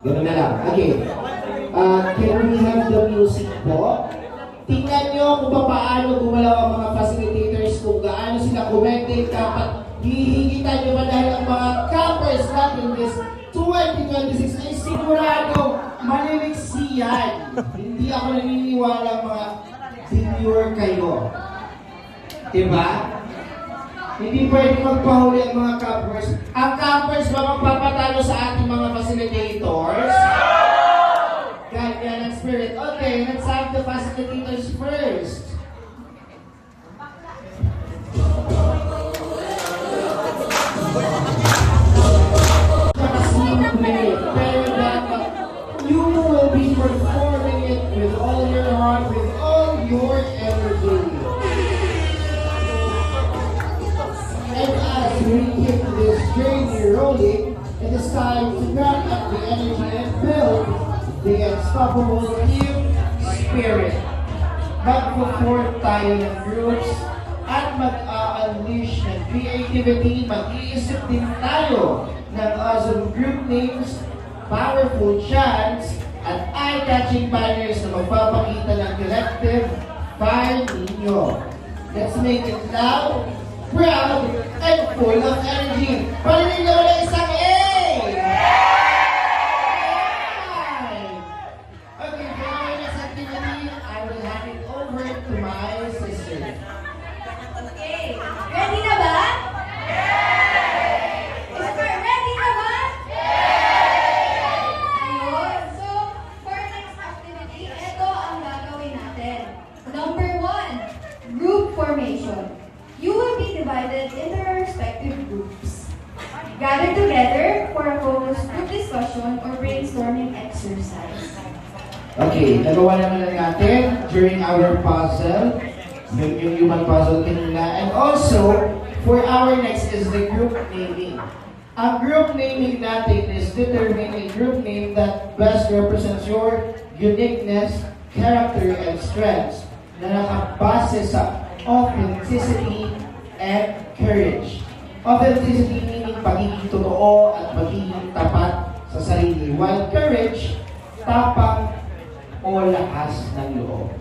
Ganun na lang. Okay. Can we have the music po? Tingnan nyo kung paano gumalaw ang mga facilitators, kung gaano sila commenting kapag hihigitan nyo ba dahil ang mga campers natin this 2026 ay sigurado maliliksi yan. Hindi ako naniniwala mga viewer kayo. Diba? Hindi pwede magpahuli ang mga campers. Ang campers ba magpapatalo sa ating mga facilitators? Ganyan ang spirit. Okay, let's have the facilitators first. Pero dapat you will be performing it with all your heart, with all your energy. And as we keep this journey rolling, it is time to grab up the energy and build the unstoppable team spirit. Mag-form tayo ng groups at mag-unleash ng creativity. Mag-iisip din tayo ng awesome group names, powerful chants, at eye-catching banners na magpapakita ng collective fire ninyo. Let's make it loud, proud, and full of energy. Palinig naman ang isang A! Okay, for our next activity, I will hand it over to my sister. Okay, ready na ba? Sister, ready na ba? Ayun. So, for our next activity, ito ang gagawin natin. Number 1, group formation. You will be divided into your respective groups. Gather together for a focused group discussion or brainstorming exercise. Okay, nagawa naman na natin during our puzzle, yung human puzzle kanina, and also, for our next is the group naming. Ang group naming natin is determine a group name that best represents your uniqueness, character, and strengths na nakabase sa authenticity and courage. Authenticity meaning pagiging totoo at pagiging tapat sa sarili, while courage, tapang o lakas ng loob.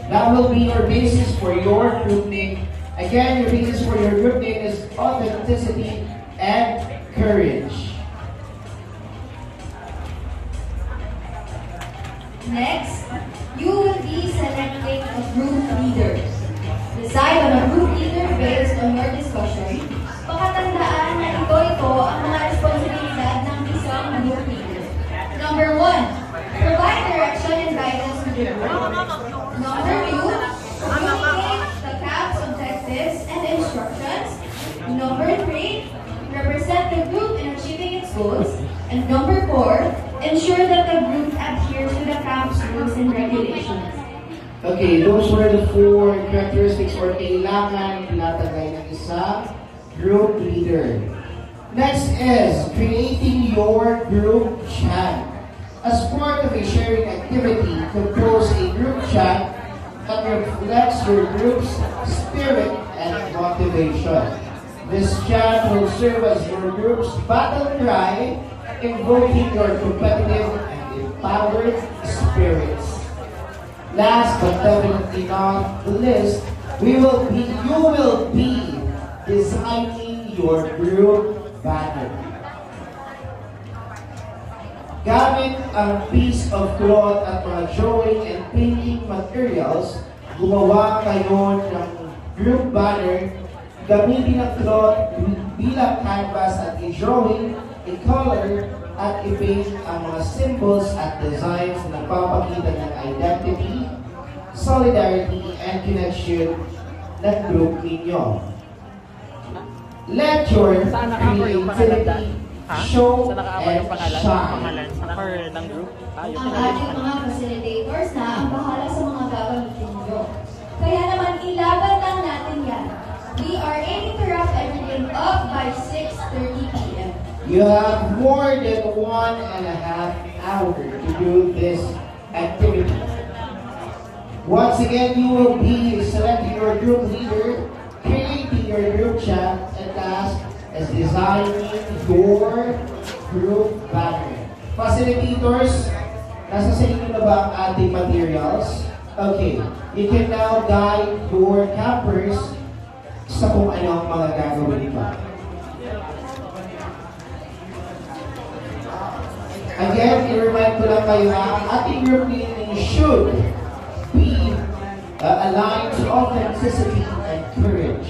That will be your basis for your group name. Again, your basis for your group name is authenticity and courage. Next, you will be selecting a group leader. Decide on a group leader based on your discussion. Pakatandaan na ito ang mga responsibilidad ng isang group leader. Number 1, provide direction and guidance to the group. Number 2, communicate the camp's objectives and instructions. Number 3, represent the group in achieving its goals. And number 4, ensure that the group adheres to the camp's rules and regulations. Okay, those were the 4 characteristics or kailangan tinatagay ng isang group leader. Next is creating your group chat. As part of a sharing activity, compose a group chat that reflects your group's spirit and motivation. This chat will serve as your group's battle cry, invoking your competitive and empowered spirits. Last but definitely not the least, you will be designing your group banner. Gamit ang piece of cloth at mga drawing and painting materials, gumawa kayo ng group banner. Gamitin ang cloth bilang canvas at i-drawing, i-color, at i-paint ang mga symbols at designs na nagpapakita ng identity, solidarity, and connection ng group ninyo. Let your creativity show and shine. Ng group. Ang ating mga facilitators na ang bahala sa mga gagamitin nyo. Kaya naman ilaban lang natin yan. We are aiming to wrap everything up by 6:30 p.m. You have more than 1.5 hours to do this activity. Once again, you will be selecting your group leader, creating your group chat, and last is designing your group banner. Facilitators, nasa sa inyo na ba ang ating materials? Okay, you can now guide your campers sa kung ano ang mga gagawin pa. Again, i-remind ko lang kayo na ang ating group meeting should be aligned to authenticity and courage.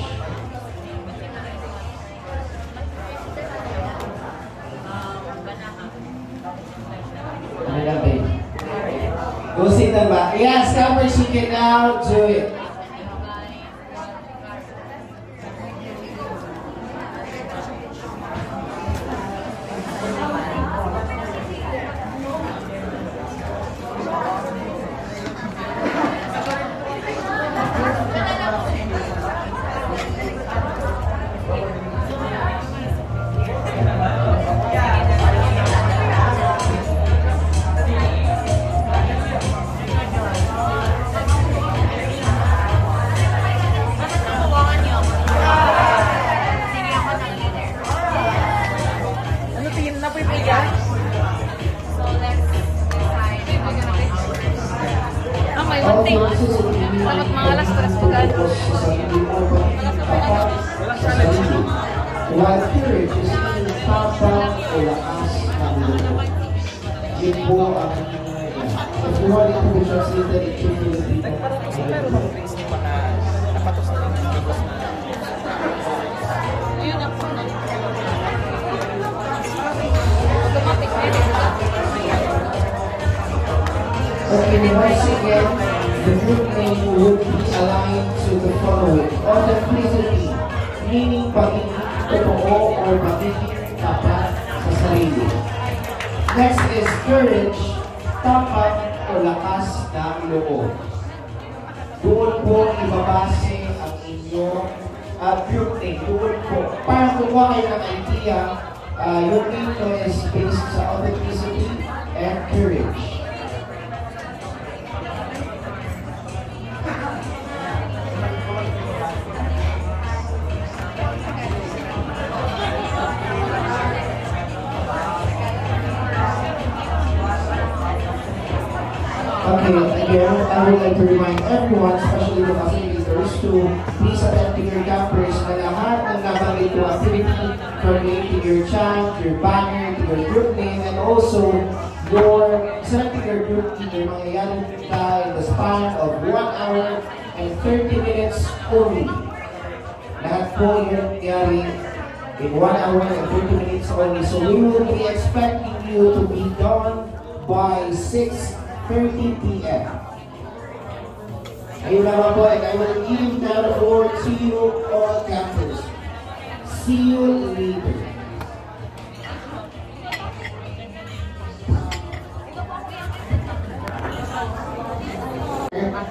Ano lang ba yun? Gusing na ba? Yes, campers, you can now do it. Ano team na po yung bigas? Ah, may one thing. Dapat mga alas 3 magano. While courage is in the tapang o lakas ng loob. Yun po ang if you want it to be translated into Filipino. Yun ang automatic na yun. Okay, once again, the group name would be aligned to the following. Authenticity, meaning pagiging totoo or pagiging tapat sa sarili. Next is courage, tapat o lakas ng loob. Doon po ibabase ang inyong group name. Doon po, para kuha kayo ng idea, your name is based sa authenticity and courage. Okay, again, I would like to remind everyone, especially the facilitators, to please attend to your campers na lahat ng nabanggit ko activity from creating your chant, your banner, to your group name, and also your selecting your group leader mangyayari in the span of 1 hour and 30 minutes only. Lahat po yung nangyari in 1 hour and 30 minutes only. So we will be expecting you to be done by 6:30 p.m. Ayun naman po, and I will give now the floor to you all campers. See you later.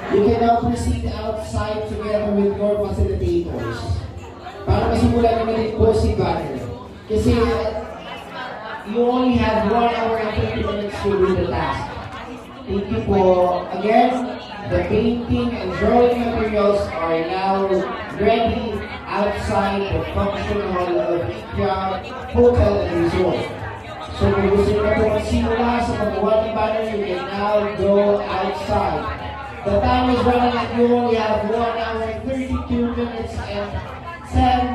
You can now proceed outside together with your facilitators. Para masimulan naman din po si Banner. Kasi you only have 1 hour and 30 minutes to do the task. Thank you po. Again, the painting and drawing materials are now ready outside the function hall of Ikea Hotel and Resort. So kung gusto nyo na po magsimula sa paggawa ng banner, you can now go outside. The time is running and you only have 1 hour and 32 minutes and 10